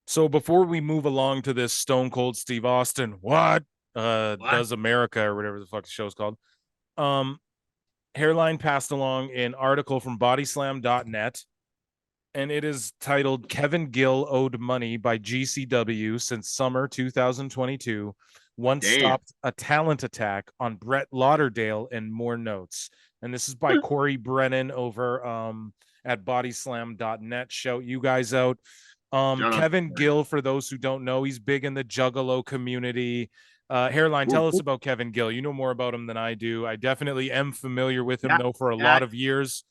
So before we move along to this Stone Cold Steve Austin, what What? does America or whatever the fuck the show's called? Um, Hairline passed along an article from bodyslam.net, and it is titled Kevin Gill Owed Money by GCW Since Summer 2022. Once Damn. stopped a talent attack on Brett Lauderdale and more notes. And this is by Corey Brennan over at bodyslam.net. Shout you guys out. Shut up. Kevin Gill, for those who don't know, he's big in the Juggalo community. Hairline, Whoop, tell us whoop. about Kevin Gill. You know more about him than I do. I definitely am familiar with him Yeah, though for a yeah, lot of years.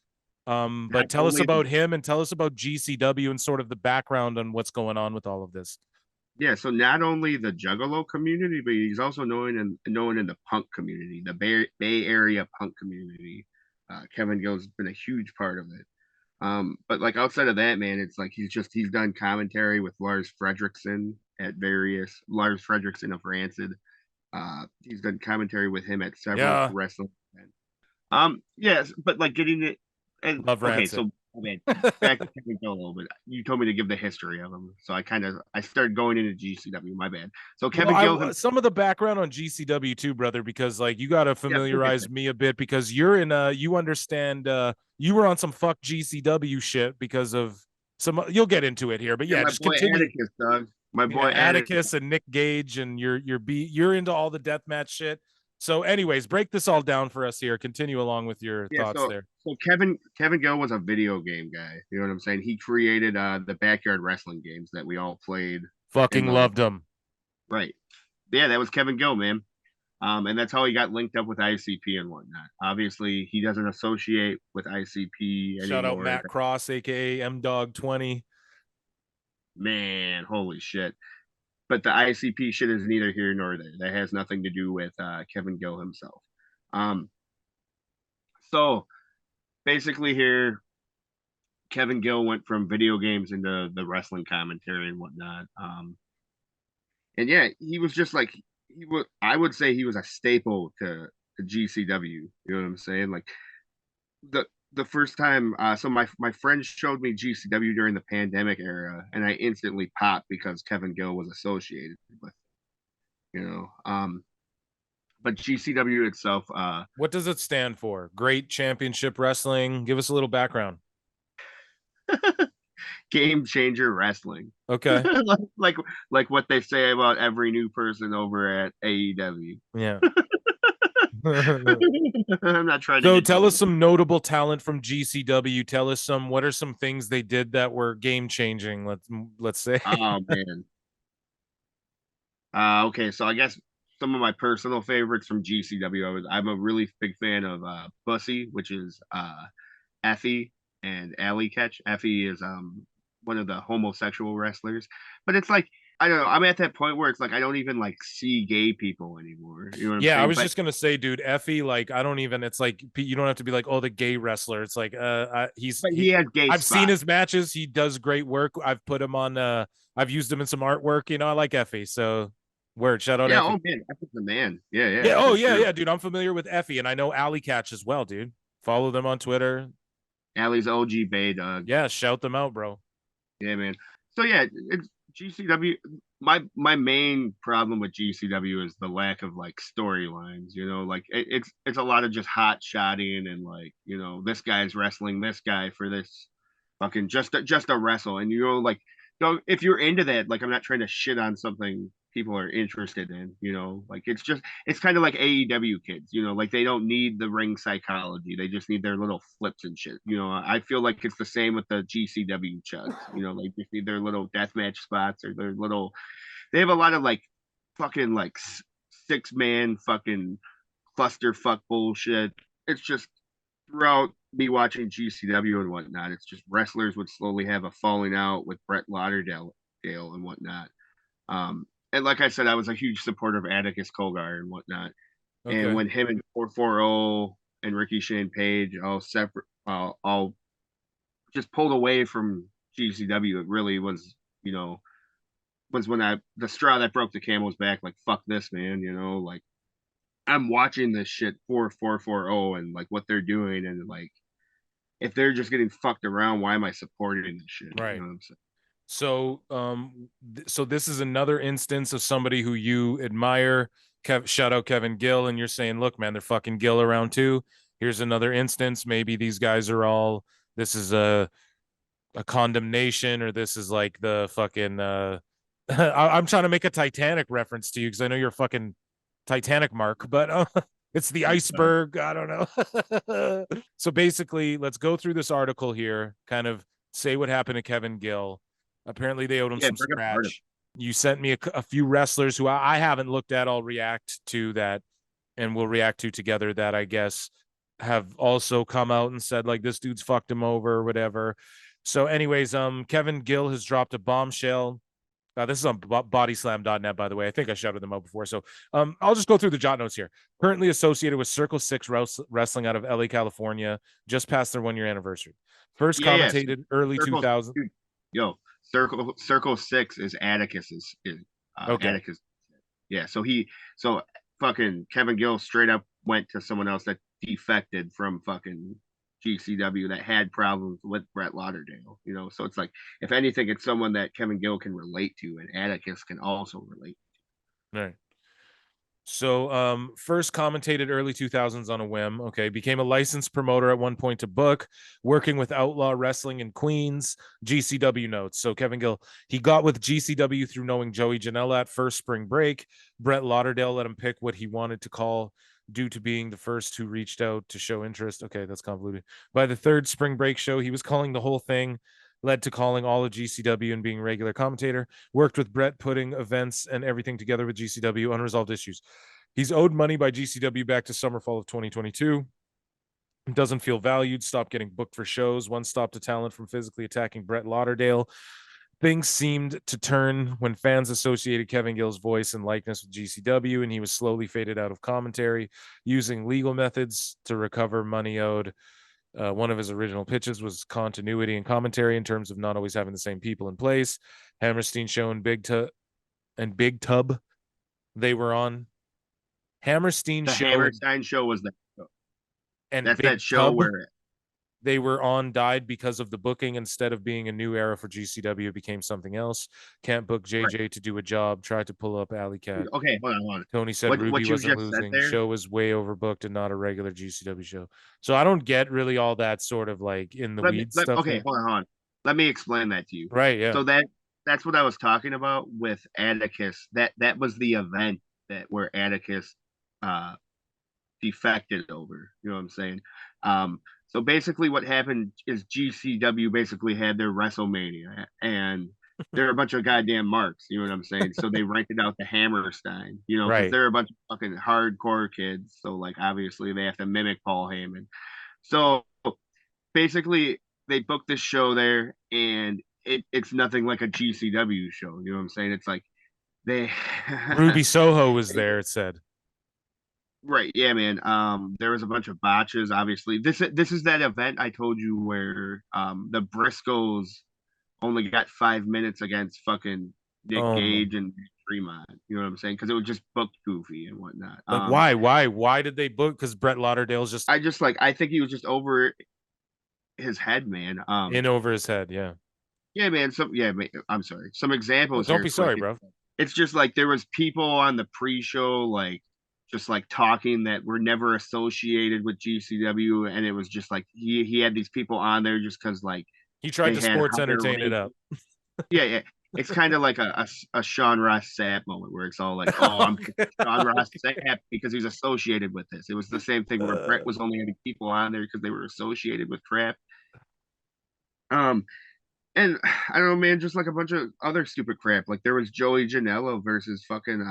But not tell us only about him and tell us about GCW and sort of the background on what's going on with all of this. so not only the Juggalo community, but he's also known in the punk community, the Bay Area punk community. Kevin Gill's been a huge part of it. But like outside of that, man, it's like he's done commentary with Lars Fredrickson at various Lars Fredrickson of Rancid. He's done commentary with him at several Yeah, wrestling events. Yes, but like getting it and love okay, Rancid. so okay, back to Kevin Gill a little bit. You told me to give the history of him, so I started going into GCW. My bad. So Well, Kevin Gill some of the background on GCW too, brother, because like you got to yeah, we'll get familiarize there. me a bit because you understand you were on some fuck GCW shit because of some you'll get into it here, but Yeah, yeah, my just boy continue. Atticus, Doug. My Yeah, boy Atticus. Atticus and Nick Gage and you're into all the deathmatch shit. So anyways, break this all down for us here. Continue along with your Yeah, thoughts there. so Kevin Gill was a video game guy. You know what I'm saying? He created the backyard wrestling games that we all played in Fucking the loved him. right. Yeah, that was Kevin Gill, man. And that's how he got linked up with ICP and whatnot. Obviously, he doesn't associate with ICP Shout out anymore. Matt Cross, aka M Dog 20. Man, holy shit. But the ICP shit is neither here nor there. That has nothing to do with Kevin Gill himself. Um, so basically, here Kevin Gill went from video games into the wrestling commentary and whatnot. And yeah, he was just like he was. I would say he was a staple to GCW. You know what I'm saying? Like the the first time so my friend showed me GCW during the pandemic era and I instantly popped because Kevin Gill was associated with you know but GCW itself What does it stand for? Great Championship Wrestling. Give us a little background. game changer wrestling. Okay. like like what they say about every new person over at AEW. Yeah. I'm not trying to So get tell us gold. some notable talent from GCW. Tell us some what are some things they did that were game changing, let's say. Oh man. Okay, so I guess some of my personal favorites from GCW. I'm a really big fan of Bussy, which is Effie and Alley Catch. Effie is one of the homosexual wrestlers, but it's like I don't know. I'm at that point where it's like I don't even like see gay people anymore. You know what I'm Yeah, I saying? was But just gonna say, dude, Effie, like, I don't even. It's like you don't have to be like, oh, the gay wrestler. It's like, he's but he. he has gay I've seen spots. his matches. He does great work. I've put him on. I've used him in some artwork. You know, I like Effie. So, word, shout out Yeah. Effie. Oh man, Effie's the man. Yeah, yeah, Yeah. Oh, for yeah, sure. yeah, dude. I'm familiar with Effie, and I know Alley Catch as well, dude. Follow them on Twitter. Allie's OG Bay Dog. Yeah, shout them out, bro. Yeah, man. So yeah, it's GCW. My main problem with GCW is the lack of like storylines. You know, like it's a lot of just hot shotting and like this guy's wrestling this guy for this fucking just a wrestle. And like if you're into that, like I'm not trying to shit on something people are interested in. Like it's kind of like AEW kids. Like they don't need the ring psychology. They just need their little flips and shit. I feel like it's the same with the GCW chuds. They just need their little deathmatch spots or their little. They have a lot of like fucking like 6-man fucking clusterfuck bullshit. It's just throughout me watching GCW and whatnot, it's just wrestlers would slowly have a falling out with Brett Lauderdale and whatnot. And like I said, I was a huge supporter of Atticus Cogar and whatnot. And Okay. when him and 440 and Ricky Shane Page all separate, all just pulled away from GCW, it really was when the straw that broke the camel's back. Like fuck this, man. Like I'm watching this shit 4440 and like what they're doing and like if they're just getting fucked around, why am I supporting this shit? You Right. know what I'm saying? So, so this is another instance of somebody who you admire. Shout out Kevin Gill, and you're saying, look, man, they're fucking Gill around too. Here's another instance. Maybe these guys are all. This is a condemnation, or this is like the fucking. I'm trying to make a Titanic reference to you because I know you're a fucking Titanic mark, but it's the iceberg. I don't know. So basically, let's go through this article here. Kind of say what happened to Kevin Gill. Apparently, they owed him Yeah, some bring up the article. scratch. You sent me a few wrestlers who I haven't looked at. I'll react to that, and we'll react to together. That I guess have also come out and said like this dude's fucked him over or whatever. So, anyways, Kevin Gill has dropped a bombshell. This is on bodyslam.net, by the way. I think I shouted them out before. So I'll just go through the jot notes here. Currently associated with Circle 6 Wrestling out of LA, California, just past their 1 year anniversary. First Yeah. commentated early Circle, 2000. yo, Circle 6 is Atticus's. Okay. Atticus. Yeah. So fucking Kevin Gill straight up went to someone else that defected from fucking GCW that had problems with Brett Lauderdale. So it's like, if anything, it's someone that Kevin Gill can relate to, and Atticus can also relate. All right. So first commentated early 2000s on a whim. Okay. Became a licensed promoter at one point to book, working with Outlaw Wrestling in Queens, GCW notes. So Kevin Gill, he got with GCW through knowing Joey Janela at first spring break. Brett Lauderdale let him pick what he wanted to call due to being the first who reached out to show interest. Okay, that's convoluted. By the third spring break show, he was calling the whole thing, led to calling all of GCW and being regular commentator. Worked with Brett, putting events and everything together with GCW, unresolved issues. He's owed money by GCW back to summer fall of 2022. Doesn't feel valued, stopped getting booked for shows, one stop to talent from physically attacking Brett Lauderdale. Things seemed to turn when fans associated Kevin Gill's voice and likeness with GCW, and he was slowly faded out of commentary, using legal methods to recover money owed. One of his original pitches was continuity and commentary in terms of not always having the same people in place. Hammerstein Show and Big Tub, they were on. Hammerstein The Show Hammerstein show was that. and That's Big that show Tub, where. they were on, died because of the booking. Instead of being a new era for GCW, it became something else. Can't book JJ Right. to do a job. Tried to pull up Alley Cat. Okay, hold on. Tony said What Ruby what you wasn't just said losing. there? Show was way overbooked and not a regular GCW show. So I don't get really all that sort of like in the weeds stuff Okay, there. hold on. Let me explain that to you. Right. Yeah. So that's what I was talking about with Atticus. That was the event that where Atticus uh defected over. You know what I'm saying? So basically what happened is GCW basically had their WrestleMania, and they're a bunch of goddamn marks, you know what I'm saying? So they rented out the Hammerstein, because Right. they're a bunch of fucking hardcore kids. So like obviously they have to mimic Paul Heyman. So basically they booked this show there, and it's nothing like a GCW show. You know what I'm saying? It's like they Ruby Soho was there, it said. right, yeah, man. There was a bunch of botches. Obviously, this is that event I told you where the Briscoes only got 5 minutes against fucking Nick Oh my. Gage and Fremont. You know what I'm saying? Because it was just booked goofy and whatnot. Like why did they book? Because Brett Lauderdale's just I think he was just over his head, man. in over his head. Yeah. Yeah, man. I'm sorry. Some Oh, examples don't here, be quick. sorry, bro. It's just like there was people on the pre-show, like just like talking that were never associated with GCW, and it was just like he had these people on there just because like He tried they to had sports higher entertain it rating. up. Yeah, yeah. It's kind of like a Sean Ross Sapp moment where it's all like, oh, I'm Sean Ross Sapp because he's associated with this. It was the same thing where Brett was only having people on there because they were associated with crap. Um, and I don't know, man, just like a bunch of other stupid crap. Like there was Joey Janela versus fucking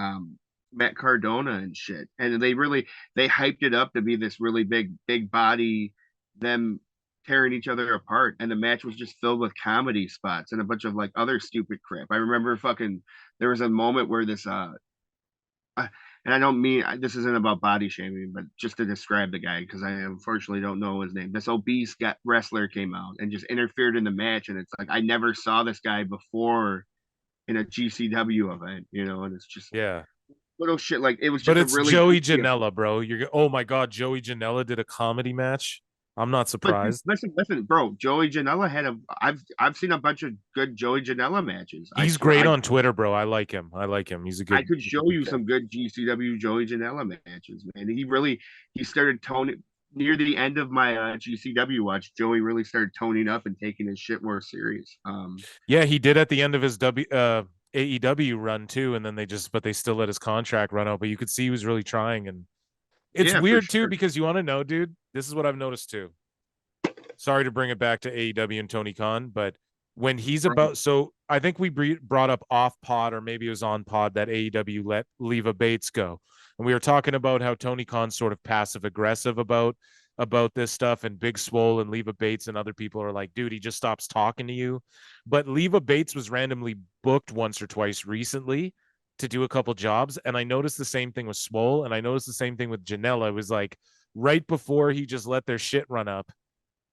Matt Cardona and shit. And they hyped it up to be this really big body, them tearing each other apart. And the match was just filled with comedy spots and a bunch of like other stupid crap. I remember fucking there was a moment where uh, and I don't mean this isn't about body shaming, but just to describe the guy because I unfortunately don't know his name. This obese wrestler came out and just interfered in the match, and it's like I never saw this guy before in a GCW event, and it's just Yeah. little shit. Like it was But just a it's really Joey goofy event. Janela, bro. Oh my god, Joey Janela did a comedy match. I'm not But dude, surprised. listen, bro. Joey Janela had a. I've seen a bunch of good Joey Janela matches. I He's swear, great on Twitter, bro. I like him. I like him. I could He's a show good you kid. some good GCW Joey Janela matches, man. He started toning near the end of my GCW watch. Joey really started toning up and taking his shit more serious. Yeah, he did at the end of his AEW run too, and then but they still let his contract run out. But you could see he was really trying, and it's Yeah, for weird too sure. because you want to know, dude. This is what I've noticed too. Sorry to bring it back to AEW and Tony Khan, but when he's Right. about, so I think we brought up off pod or maybe it was on pod that AEW let Leva Bates go, and we were talking about how Tony Khan's sort of passive aggressive about this stuff, and Big Swole and Leva Bates and other people are like, dude, he just stops talking to you. But Leva Bates was randomly booked once or twice recently to do a couple jobs, and I noticed the same thing with Swole, and I noticed the same thing with Janela. It was like right before he just let their shit run up,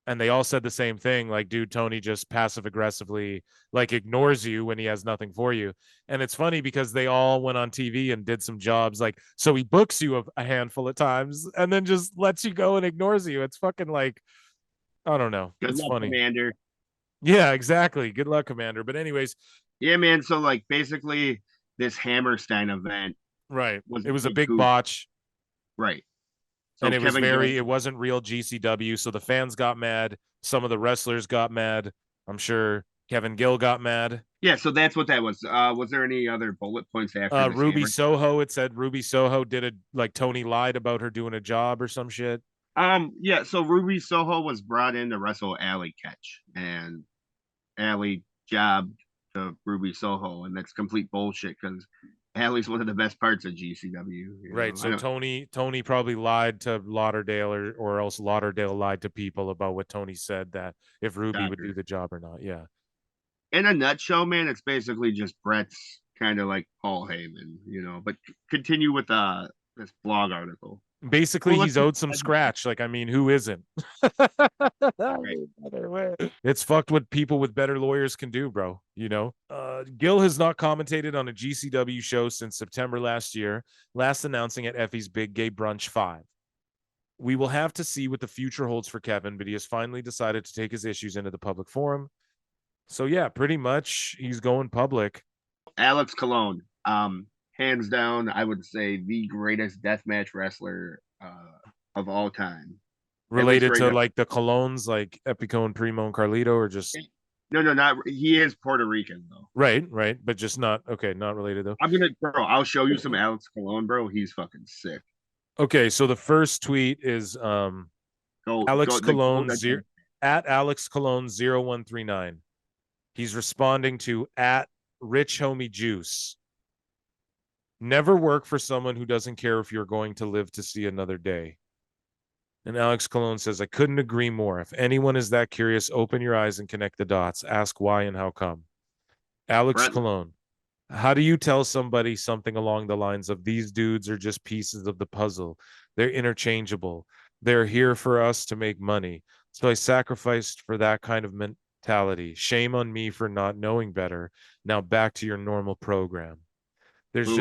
and they all said the same thing, like, dude, Tony just passive aggressively like ignores you when he has nothing for you. And it's funny because they all went on TV and did some jobs, like, so he books you a handful of times and then just lets you go and ignores you. It's fucking like, I don't know, Good it's luck, funny. Commander. Yeah, exactly. Good luck, Commander. But anyways, Yeah, man. So like basically, this Hammerstein event right, was it a was a big big goof. botch, Right. So and Kevin Gill. it wasn't real GCW, so the fans got mad, some of the wrestlers got mad, I'm sure Kevin Gill got mad. Yeah. So that's what that was. Was there any other bullet points after this Ruby Hammerstein? Soho. It said Ruby Soho did it, like Tony lied about her doing a job or some shit. Yeah. So Ruby Soho was brought in to wrestle Alley Catch, and Alley jobbed to Ruby Soho, and that's complete bullshit because Alley's one of the best parts of GCW. You Right. know, I So don't. Tony probably lied to Lauderdale, or else Lauderdale lied to people about what Tony said, that if Ruby would do Shocker. the job or not. Yeah. In a nutshell, man, it's basically just Brett's kind of like Paul Heyman, you know. But continue with this blog article. Basically, Well, let's he's get owed some scratch. Like, I mean, who isn't? right. It's fucked what people with better lawyers can do, bro. Gill has not commentated on a GCW show since September last year, last announcing at Effie's Big Gay Brunch 5. We will have to see what the future holds for Kevin, but he has finally decided to take his issues into the public forum. So yeah, pretty much he's going public. Alex Colon, hands down, I would say the greatest deathmatch wrestler of all time. At least Related right to now. like the Colognes, like Epico and Primo and Carlito, or just No, no, not he is Puerto Rican though. right, but just not okay, not related though. Bro. I'll show you some Alex Colon, bro. He's fucking sick. Okay, so the first tweet is Alex Go Cologne that. at Alex Cologne 0139. He's responding to at Rich Homie Juice. Never work for someone who doesn't care if you're going to live to see another day. And Alex Cologne says, I couldn't agree more. If anyone is that curious, open your eyes and connect the dots. Ask why and how come. Alex Brett, Cologne, how do you tell somebody something along the lines of these dudes are just pieces of the puzzle? They're interchangeable. They're here for us to make money. So I sacrificed for that kind of mentality. Shame on me for not knowing better. Now back to your normal program. boom.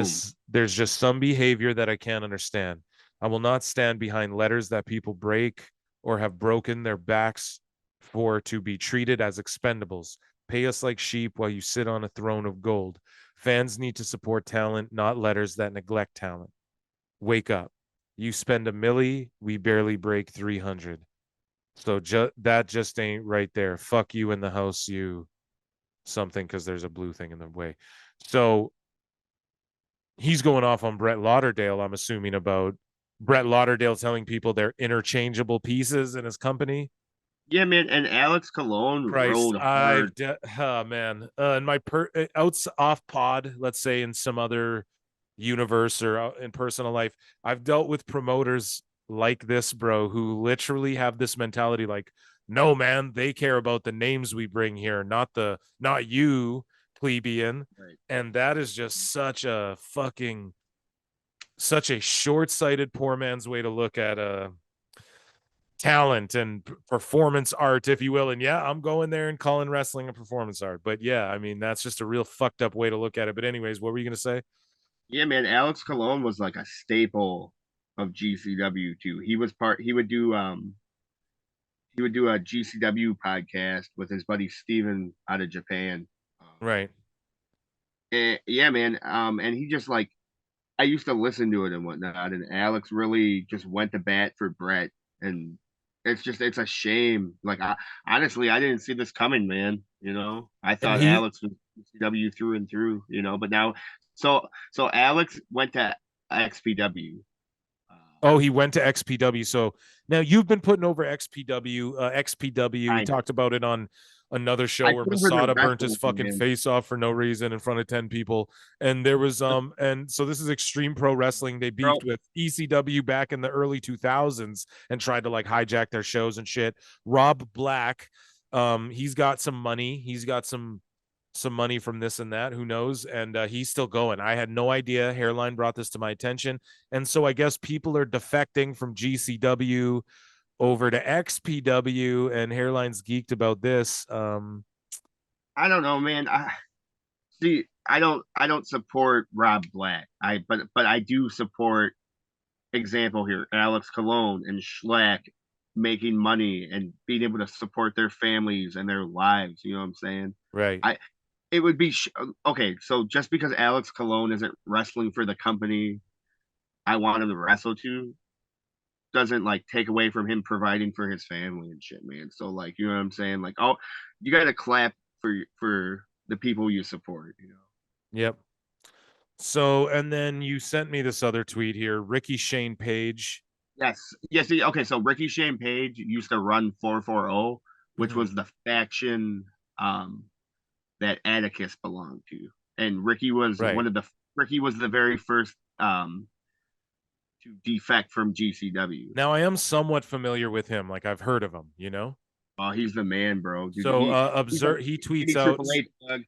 There's just some behavior that I can't understand. I will not stand behind letters that people break or have broken their backs for to be treated as expendables. Pay us like sheep while you sit on a throne of gold. Fans need to support talent, not letters that neglect talent. Wake up. You spend a milli, we barely break 300. So that just ain't right there. Fuck you in the house, you something, because there's a blue thing in the way. So he's going off on Brett Lauderdale, I'm assuming, about Brett Lauderdale telling people they're interchangeable pieces in his company. Yeah, man. And Alex Colon Christ, rode hard. man, in my outs off pod, let's say in some other universe or in personal life, I've dealt with promoters like this, bro, who literally have this mentality like, no, man, they care about the names we bring here, not you, plebeian. Right. And that is just such a short-sighted poor man's way to look at talent and performance art, if you will. And yeah, I'm going there and calling wrestling a performance art, but yeah, I mean, that's just a real fucked up way to look at it. But anyways, what were you going to say? Yeah, man. Alex Colon was like a staple of GCW too. He was part. He would do he would do a GCW podcast with his buddy Steven out of Japan. Right. And yeah, man. And he just like I used to listen to it and whatnot, and Alex really just went to bat for Brett, and it's a shame. Like honestly, I didn't see this coming, man. I And thought he Alex was CW through and through. But now, so Alex went to XPW. Oh, he went to XPW. So now you've been putting over XPW. XPW. We Kind of. talked about it on another show I where put over the Masada burnt his wrestling, fucking man. face off for no reason in front of 10 people. And there was and so this is Extreme Pro Wrestling. They Bro, beefed with ECW back in the early 2000s and tried to like hijack their shows and shit. Rob Black, he's got some money. He's got some money from this and that, who knows, and he's still going. I had no idea. Hairline brought this to my attention, and so I guess people are defecting from GCW over to XPW, and Hairline's geeked about this. I don't know, man. I don't support Rob Black. But I do support, example here, Alex Colon and Schlack making money and being able to support their families and their lives. You know what I'm saying? Right. I it would be okay. So just because Alex Colon isn't wrestling for the company I want him to wrestle to, doesn't like take away from him providing for his family and shit, man. So like, you know what I'm saying? Like, oh, you got to clap for the people you support. Yep. So, and then you sent me this other tweet here. Ricky Shane Page. Yes. Yes. Okay. So Ricky Shane Page used to run 440, which Mhm. was the faction um, that Atticus belonged to, and Right. Ricky was the very first to defect from GCW. Now I am somewhat familiar with him. Like I've heard of him. Oh, he's the man, bro. Dude, So he's a observe. He tweets mini out. Triple H bug.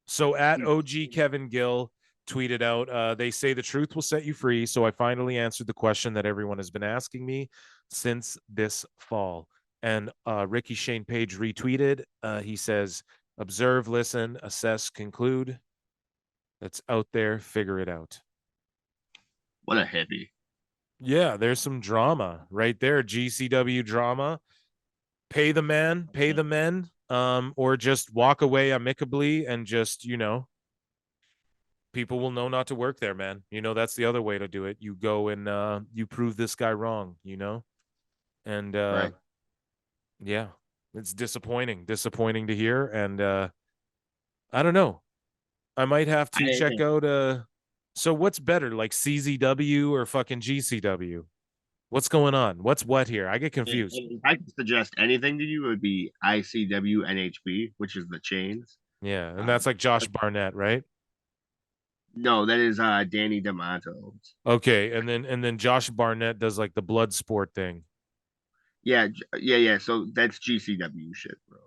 So at He's OG Kevin Gill tweeted out, they say the truth will set you free. So I finally answered the question that everyone has been asking me since this fall. And Ricky Shane Page retweeted. He says, observe, listen, assess, conclude. That's out there. Figure it out. what a hippie. Yeah, there's some drama right there. GCW drama. Pay the man, pay the men, or just walk away amicably and just, people will know not to work there, man. That's the other way to do it. You go and you prove this guy wrong. And Right. yeah, it's disappointing to hear. And I don't know. I might have to check I out so what's better, like CZW or fucking GCW? What's going on? What's what here? I get confused. if I could suggest anything to you, it would be ICW NHB, which is the chains. Yeah, and Um, that's like Josh Barnett, right? no, that is Danny D'Amato. Okay, and then Josh Barnett does like the blood sport thing. Yeah, yeah. So that's GCW shit, bro.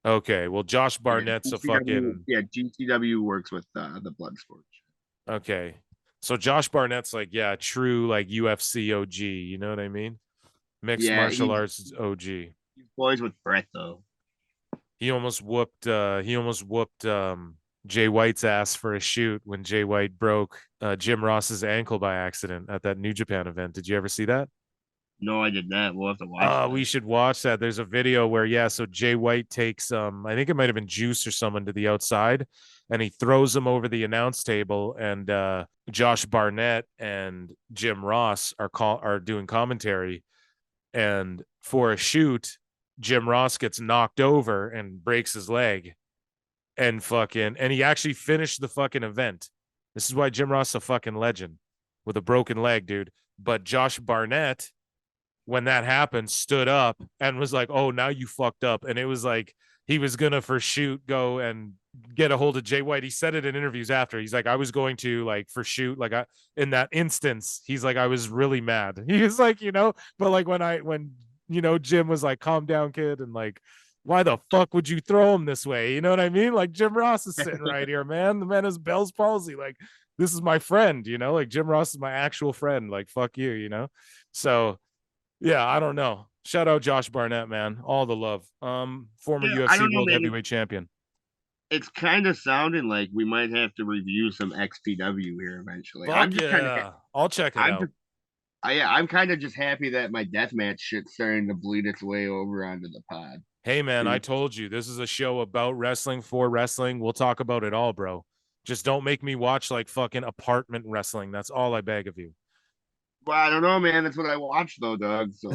Okay, well Josh Yeah, Barnett's a GCW. fucking Yeah, GCW works with the blood sport shit. okay. So Josh Barnett's like, yeah, true like UFC OG, you know what I mean? Mixed Yeah, martial arts OG. he's boys with Brett though. He almost whooped Jay White's ass for a shoot when Jay White broke Jim Ross's ankle by accident at that New Japan event. Did you ever see that? No, I did not. We'll have to watch We that. should watch that. There's a video where, yeah, so Jay White takes I think it might have been Juice or someone to the outside, and he throws him over the announce table, and Josh Barnett and Jim Ross are doing commentary, and for a shoot, Jim Ross gets knocked over and breaks his leg, and he actually finished the fucking event. This is why Jim Ross is a fucking legend with a broken leg, dude. But Josh Barnett, when that happened, stood up and was like, "Oh, now you fucked up." And it was like he was gonna for shoot go and get a hold of Jay White. He said it in interviews after. He's like, "I was going to like for shoot like in that instance." He's like, "I was really mad." He was like, but like when Jim was like, "Calm down, kid," and like, why the fuck would you throw him this way? You know what I mean? Like Jim Ross is sitting right here, man. The man has Bell's palsy. Like this is my friend. Like Jim Ross is my actual friend. Like fuck you. So yeah, I don't know. Shout out Josh Barnett, man. All the love. Former Yeah, I UFC don't know, World man. Heavyweight Champion. It's kind of sounding like we might have to review some XPW here eventually. Fuck yeah. I'll check it I'm out. just I'm kind of just happy that my deathmatch shit's starting to bleed its way over onto the pod. Hey man, I Dude, told you this is a show about wrestling for wrestling. We'll talk about it all, bro. Just don't make me watch like fucking apartment wrestling. That's all I beg of you. well, I don't know, man. That's what I watch though, Doug. So